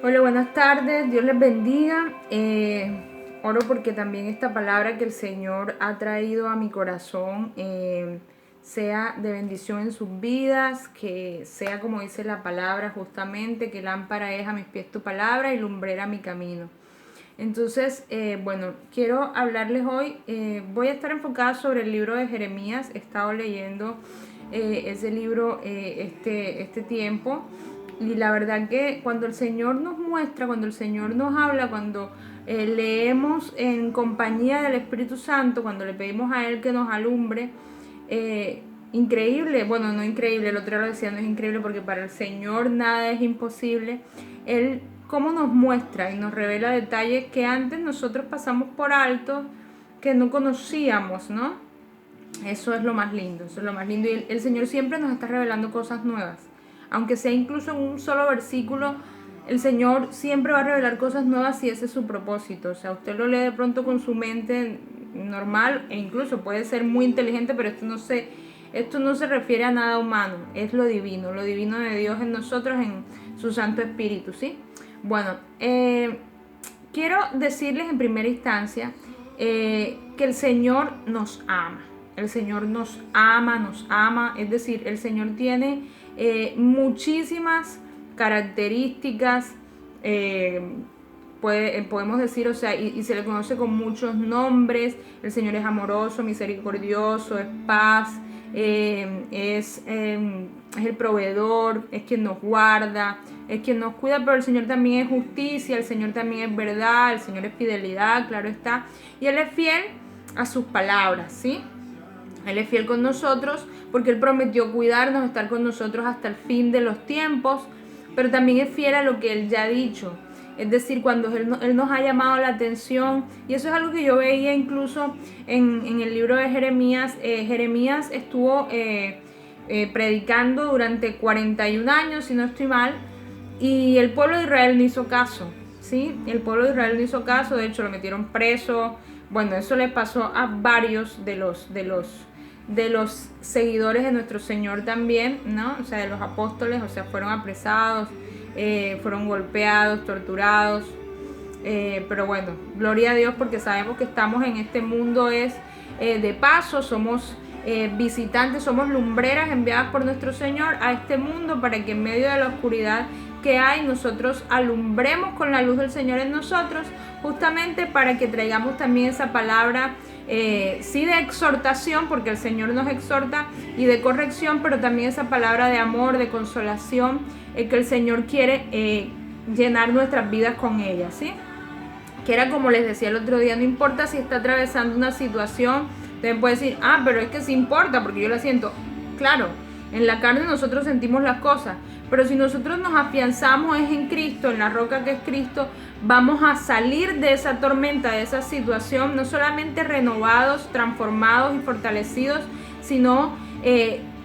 Hola, buenas tardes, Dios les bendiga. Oro porque también esta palabra que el Señor ha traído a mi corazón sea de bendición en sus vidas, que sea como dice la palabra justamente, que lámpara es a mis pies tu palabra y lumbrera mi camino. Entonces, quiero hablarles hoy, voy a estar enfocada sobre el libro de Jeremías. He estado leyendo ese libro este tiempo. Y la verdad que cuando el Señor nos muestra, cuando el Señor nos habla, cuando leemos en compañía del Espíritu Santo, cuando le pedimos a Él que nos alumbre, increíble, bueno, no increíble, el otro lo decía, no es increíble porque para el Señor nada es imposible. Él cómo nos muestra y nos revela detalles que antes nosotros pasamos por alto, que no conocíamos, ¿no? Eso es lo más lindo, eso es lo más lindo. Y el Señor siempre nos está revelando cosas nuevas. Aunque sea incluso en un solo versículo, el Señor siempre va a revelar cosas nuevas si ese es su propósito. O sea, usted lo lee de pronto con su mente normal e incluso puede ser muy inteligente, pero esto no se refiere a nada humano, es lo divino de Dios en nosotros, en su Santo Espíritu, ¿sí? Bueno, quiero decirles en primera instancia que el Señor nos ama. El Señor nos ama, es decir, el Señor tiene muchísimas características, podemos decir, o sea, y se le conoce con muchos nombres. El Señor es amoroso, misericordioso, es paz, es el proveedor, es quien nos guarda, es quien nos cuida, pero el Señor también es justicia, el Señor también es verdad, el Señor es fidelidad, claro está, y Él es fiel a sus palabras, ¿sí? Él es fiel con nosotros porque Él prometió cuidarnos, estar con nosotros hasta el fin de los tiempos, pero también es fiel a lo que Él ya ha dicho. Es decir, cuando Él nos ha llamado la atención, y eso es algo que yo veía incluso en el libro de Jeremías. Jeremías estuvo predicando durante 41 años, si no estoy mal, y el pueblo de Israel no hizo caso, ¿sí? El pueblo de Israel no hizo caso, de hecho lo metieron preso. Bueno, eso le pasó a varios de los seguidores de nuestro Señor también, ¿no? O sea, de los apóstoles, o sea, fueron apresados, fueron golpeados, torturados, pero bueno, gloria a Dios porque sabemos que estamos en este mundo de paso, somos visitantes, somos lumbreras enviadas por nuestro Señor a este mundo para que en medio de la oscuridad que hay nosotros alumbremos con la luz del Señor en nosotros, justamente para que traigamos también esa palabra, sí, de exhortación, porque el Señor nos exhorta, y de corrección, pero también esa palabra de amor, de consolación, que el Señor quiere llenar nuestras vidas con ella, ¿sí? Que era como les decía el otro día, no importa si está atravesando una situación, usted puede decir, pero es que sí importa porque yo la siento. Claro, en la carne nosotros sentimos las cosas, pero si nosotros nos afianzamos en Cristo, en la roca que es Cristo, vamos a salir de esa tormenta, de esa situación, no solamente renovados, transformados y fortalecidos, sino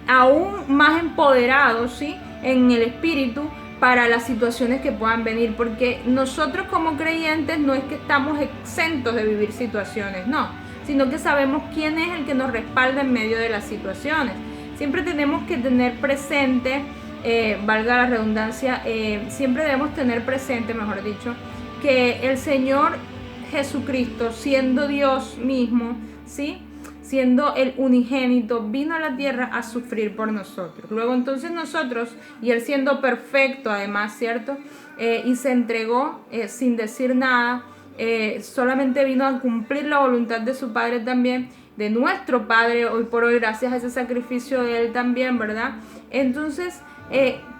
aún más empoderados, ¿sí? En el Espíritu, para las situaciones que puedan venir, porque nosotros como creyentes no es que estamos exentos de vivir situaciones, no, sino que sabemos quién es el que nos respalda en medio de las situaciones. Siempre tenemos que tener presente, valga la redundancia, siempre debemos tener presente, mejor dicho, que el Señor Jesucristo, siendo Dios mismo, ¿sí?, siendo el unigénito, vino a la tierra a sufrir por nosotros. Luego entonces nosotros, y Él siendo perfecto además, ¿cierto? Y se entregó sin decir nada, solamente vino a cumplir la voluntad de su Padre también, de nuestro Padre, hoy por hoy, gracias a ese sacrificio de Él también, ¿verdad? Entonces,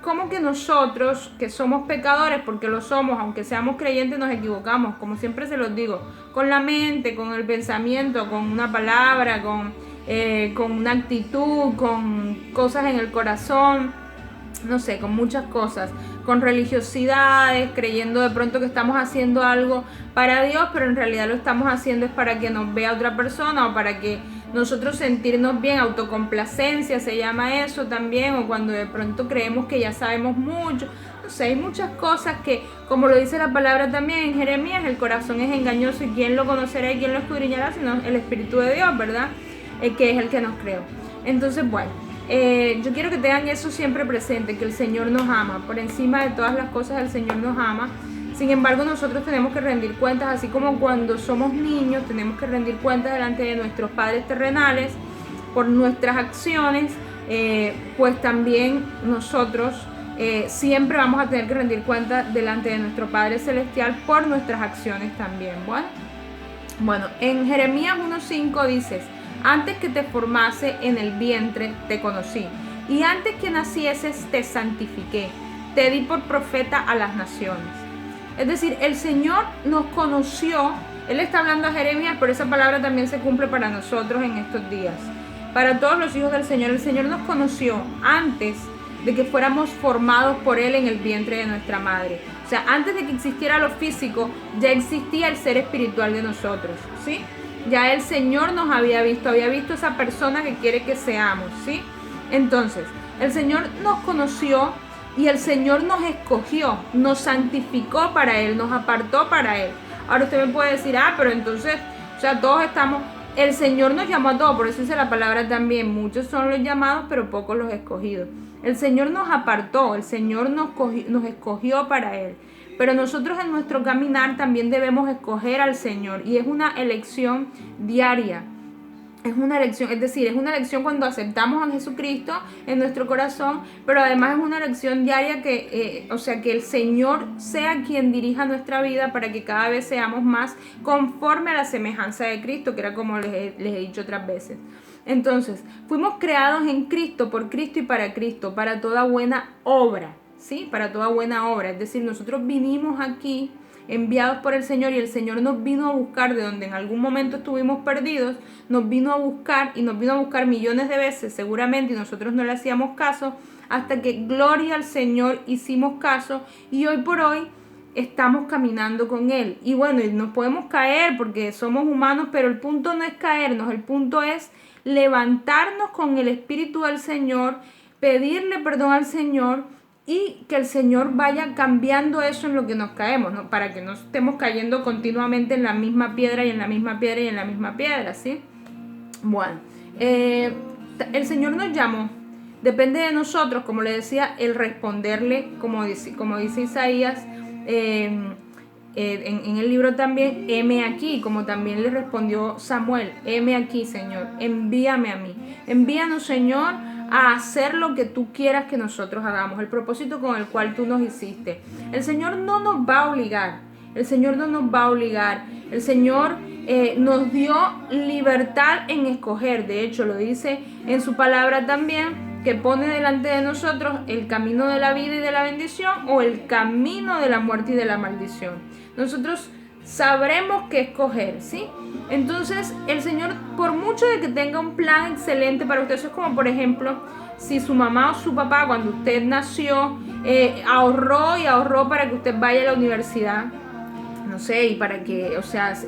¿cómo que nosotros, que somos pecadores, porque lo somos, aunque seamos creyentes, nos equivocamos? Como siempre se los digo, con la mente, con el pensamiento, con una palabra, con una actitud, con cosas en el corazón, no sé, con muchas cosas, con religiosidades, creyendo de pronto que estamos haciendo algo para Dios, pero en realidad lo estamos haciendo es para que nos vea otra persona o para que nosotros sentirnos bien, autocomplacencia se llama eso también, o cuando de pronto creemos que ya sabemos mucho. No sé, hay muchas cosas que, como lo dice la palabra también en Jeremías, el corazón es engañoso y quién lo conocerá y quién lo escudriñará, sino el Espíritu de Dios, ¿verdad? Que es el que nos creó. Entonces, bueno, yo quiero que tengan eso siempre presente, que el Señor nos ama. Por encima de todas las cosas, el Señor nos ama. Sin embargo, nosotros tenemos que rendir cuentas, así como cuando somos niños tenemos que rendir cuentas delante de nuestros padres terrenales por nuestras acciones, pues también nosotros siempre vamos a tener que rendir cuentas delante de nuestro Padre Celestial por nuestras acciones también. Bueno, en Jeremías 1:5 dices: antes que te formase en el vientre te conocí, y antes que nacieses te santifiqué, te di por profeta a las naciones. Es decir, el Señor nos conoció. Él está hablando a Jeremías, pero esa palabra también se cumple para nosotros en estos días. Para todos los hijos del Señor, el Señor nos conoció antes de que fuéramos formados por Él en el vientre de nuestra madre. O sea, antes de que existiera lo físico, ya existía el ser espiritual de nosotros, ¿sí? Ya el Señor nos había visto esa persona que quiere que seamos, ¿sí? Entonces, el Señor nos conoció y el Señor nos escogió, nos santificó para Él, nos apartó para Él. Ahora usted me puede decir, pero entonces, o sea, todos estamos... El Señor nos llamó a todos, por eso dice la palabra también, muchos son los llamados, pero pocos los escogidos. El Señor nos apartó, el Señor nos escogió para Él. Pero nosotros en nuestro caminar también debemos escoger al Señor, y es una elección diaria. Es una elección, es decir, es una elección cuando aceptamos a Jesucristo en nuestro corazón, pero además es una elección diaria que el Señor sea quien dirija nuestra vida para que cada vez seamos más conforme a la semejanza de Cristo, que era como les he dicho otras veces. Entonces, fuimos creados en Cristo, por Cristo y para Cristo, para toda buena obra, ¿sí? Para toda buena obra. Es decir, nosotros vinimos aquí enviados por el Señor, y el Señor nos vino a buscar de donde en algún momento estuvimos perdidos, nos vino a buscar millones de veces seguramente, y nosotros no le hacíamos caso, hasta que gloria al Señor hicimos caso, y hoy por hoy estamos caminando con Él. Y bueno, y nos podemos caer porque somos humanos, pero el punto no es caernos, el punto es levantarnos con el Espíritu del Señor, pedirle perdón al Señor, y que el Señor vaya cambiando eso en lo que nos caemos, ¿no? Para que no estemos cayendo continuamente en la misma piedra y en la misma piedra y en la misma piedra, ¿sí? Bueno, el Señor nos llamó. Depende de nosotros, como le decía, el responderle, como dice Isaías, en el libro también, heme aquí, como también le respondió Samuel, heme aquí, Señor, envíame a mí. Envíanos, Señor, a hacer lo que tú quieras que nosotros hagamos, el propósito con el cual tú nos hiciste. El Señor no nos va a obligar, el Señor no nos va a obligar, el Señor nos dio libertad en escoger. De hecho, lo dice en su palabra también, que pone delante de nosotros el camino de la vida y de la bendición, o el camino de la muerte y de la maldición. Nosotros sabremos qué escoger, ¿sí? Entonces, el Señor, por mucho de que tenga un plan excelente para usted, eso es como, por ejemplo, si su mamá o su papá, cuando usted nació, ahorró para que usted vaya a la universidad, no sé, y para que,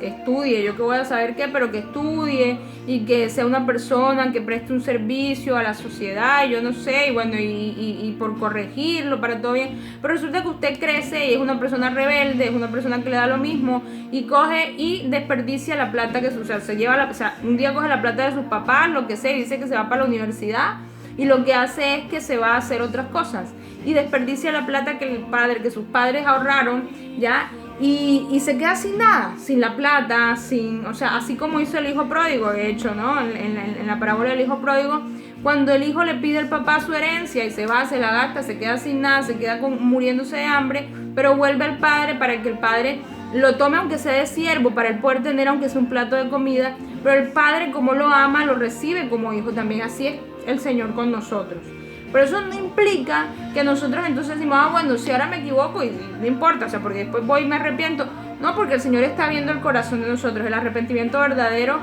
estudie, yo que voy a saber qué, pero que estudie y que sea una persona que preste un servicio a la sociedad, yo no sé, y bueno, y por corregirlo, para todo bien. Pero resulta que usted crece y es una persona rebelde, es una persona que le da lo mismo, y coge y desperdicia la plata que se lleva, un día coge la plata de sus papás, lo que sea, y dice que se va para la universidad, y lo que hace es que se va a hacer otras cosas, y desperdicia la plata que sus padres ahorraron, ya. Y se queda sin nada, sin la plata, así como hizo el hijo pródigo, de hecho, ¿no? En la parábola del hijo pródigo, cuando el hijo le pide al papá su herencia y se va, se la gasta, se queda sin nada, se queda muriéndose de hambre, pero vuelve al padre para que el padre lo tome aunque sea de siervo, para él poder tener aunque sea un plato de comida, pero el padre, como lo ama, lo recibe como hijo también. Así es el Señor con nosotros. Pero eso no implica que nosotros entonces decimos, bueno, si ahora me equivoco y no importa, porque después voy y me arrepiento. No, porque el Señor está viendo el corazón de nosotros. El arrepentimiento verdadero,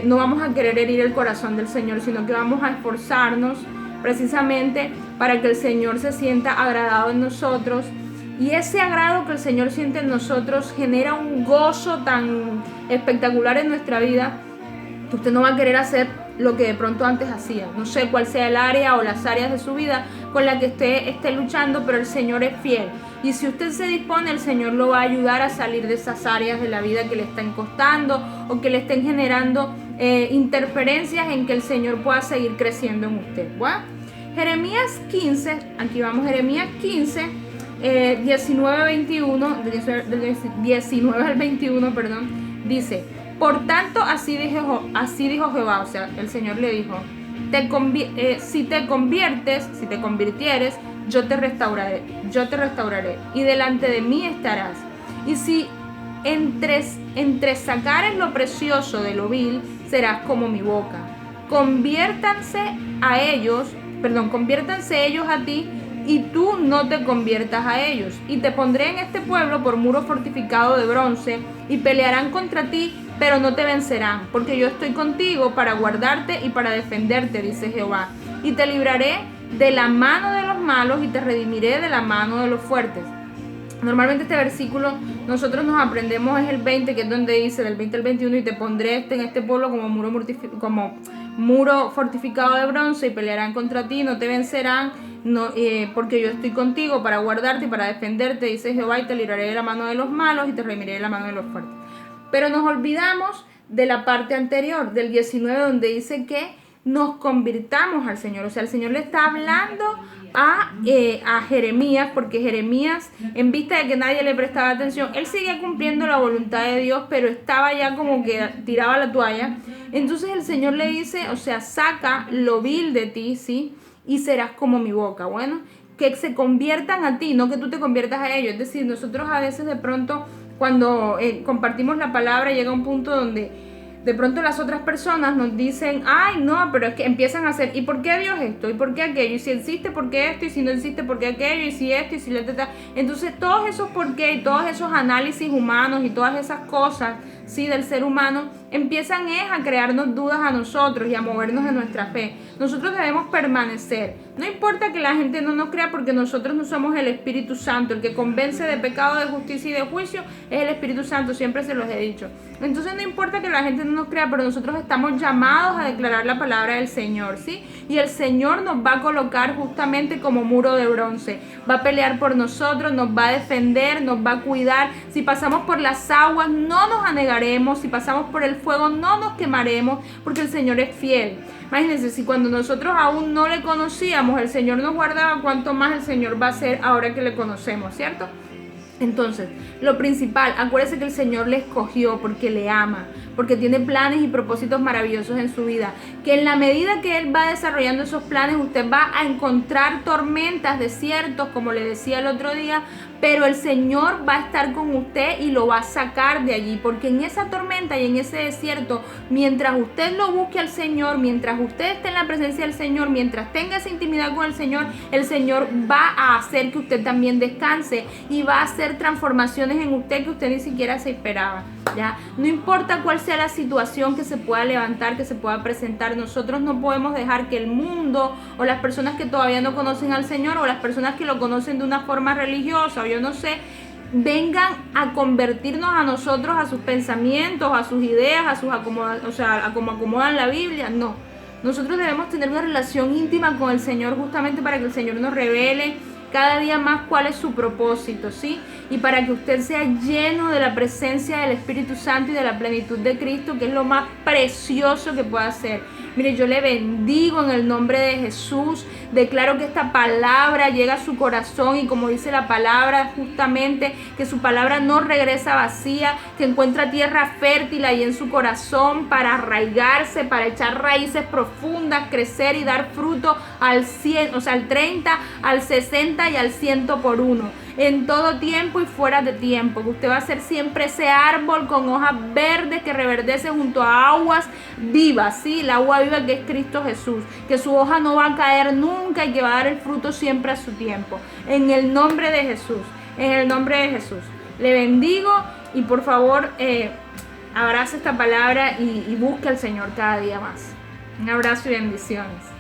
no vamos a querer herir el corazón del Señor, sino que vamos a esforzarnos precisamente para que el Señor se sienta agradado en nosotros. Y ese agrado que el Señor siente en nosotros genera un gozo tan espectacular en nuestra vida, que usted no va a querer hacer lo que de pronto antes hacía. No sé cuál sea el área o las áreas de su vida con la que usted esté luchando, pero el Señor es fiel. Y si usted se dispone, el Señor lo va a ayudar a salir de esas áreas de la vida que le están costando o que le estén generando interferencias en que el Señor pueda seguir creciendo en usted. Bueno, Jeremías 15, aquí vamos, Jeremías 15, 19-21, del 19 al 21, perdón, dice: por tanto, así dijo Jehová, o sea, el Señor le dijo: si te convirtieres, yo te restauraré, y delante de mí estarás. Y si entresacares lo precioso de lo vil, serás como mi boca. Conviértanse ellos a ti, y tú no te conviertas a ellos. Y te pondré en este pueblo por muro fortificado de bronce, y pelearán contra ti, pero no te vencerán, porque yo estoy contigo para guardarte y para defenderte, dice Jehová. Y te libraré de la mano de los malos y te redimiré de la mano de los fuertes. Normalmente este versículo nosotros nos aprendemos es el 20, que es donde dice, del 20 al 21, y te pondré en este pueblo como muro fortificado de bronce, y pelearán contra ti, no te vencerán, porque yo estoy contigo para guardarte y para defenderte, dice Jehová, y te libraré de la mano de los malos y te redimiré de la mano de los fuertes. Pero nos olvidamos de la parte anterior, del 19, donde dice que nos convirtamos al Señor. O sea, el Señor le está hablando a Jeremías, porque Jeremías, en vista de que nadie le prestaba atención, él seguía cumpliendo la voluntad de Dios, pero estaba ya como que tiraba la toalla. Entonces el Señor le dice, o sea, saca lo vil de ti, ¿sí? Y serás como mi boca. Bueno, que se conviertan a ti, no que tú te conviertas a ellos. Es decir, nosotros a veces de pronto, cuando compartimos la palabra, llega un punto donde de pronto las otras personas nos dicen: ay, no, pero es que empiezan a hacer, ¿y por qué Dios esto? ¿Y por qué aquello? Y si existe, ¿por qué esto? Y si no existe, ¿por qué aquello? Y si esto, y si la teta. Entonces todos esos por qué y todos esos análisis humanos y todas esas cosas, sí, del ser humano, empiezan a crearnos dudas a nosotros y a movernos en nuestra fe. Nosotros debemos permanecer. No importa que la gente no nos crea, porque nosotros no somos el Espíritu Santo. El que convence de pecado, de justicia y de juicio es el Espíritu Santo, siempre se los he dicho. Entonces no importa que la gente no nos crea, pero nosotros estamos llamados a declarar la palabra del Señor, ¿sí? Y el Señor nos va a colocar justamente como muro de bronce. Va a pelear por nosotros, nos va a defender, nos va a cuidar. Si pasamos por las aguas, no nos anegaremos. Si pasamos por el fuego, no nos quemaremos, porque el Señor es fiel. Imagínense, si cuando nosotros aún no le conocíamos, el Señor nos guardaba, cuánto más el Señor va a hacer ahora que le conocemos, ¿cierto? Entonces, lo principal, acuérdese que el Señor le escogió porque le ama, porque tiene planes y propósitos maravillosos en su vida, que en la medida que Él va desarrollando esos planes, usted va a encontrar tormentas, desiertos, como le decía el otro día, pero el Señor va a estar con usted y lo va a sacar de allí, porque en esa tormenta y en ese desierto, mientras usted lo busque al Señor, mientras usted esté en la presencia del Señor, mientras tenga esa intimidad con el Señor va a hacer que usted también descanse y va a hacer transformaciones en usted que usted ni siquiera se esperaba, ¿ya? No importa cuál sea la situación que se pueda levantar, que se pueda presentar, nosotros no podemos dejar que el mundo o las personas que todavía no conocen al Señor o las personas que lo conocen de una forma religiosa o yo no sé, vengan a convertirnos a nosotros, a sus pensamientos, a sus ideas, a sus a como acomodan la Biblia. No, nosotros debemos tener una relación íntima con el Señor, justamente para que el Señor nos revele cada día más cuál es su propósito, ¿sí? Y para que usted sea lleno de la presencia del Espíritu Santo y de la plenitud de Cristo, que es lo más precioso que puede hacer. Mire, yo le bendigo en el nombre de Jesús. Declaro que esta palabra llega a su corazón y, como dice la palabra, justamente que su palabra no regresa vacía, que encuentra tierra fértil ahí en su corazón para arraigarse, para echar raíces profundas, crecer y dar fruto al 100, o sea, al 30, al 60 y al 100 por uno. En todo tiempo y fuera de tiempo, que usted va a ser siempre ese árbol con hojas verdes que reverdece junto a aguas vivas, ¿sí? El agua viva que es Cristo Jesús, que su hoja no va a caer nunca y que va a dar el fruto siempre a su tiempo. En el nombre de Jesús, en el nombre de Jesús. Le bendigo y por favor abrace esta palabra y busque al Señor cada día más. Un abrazo y bendiciones.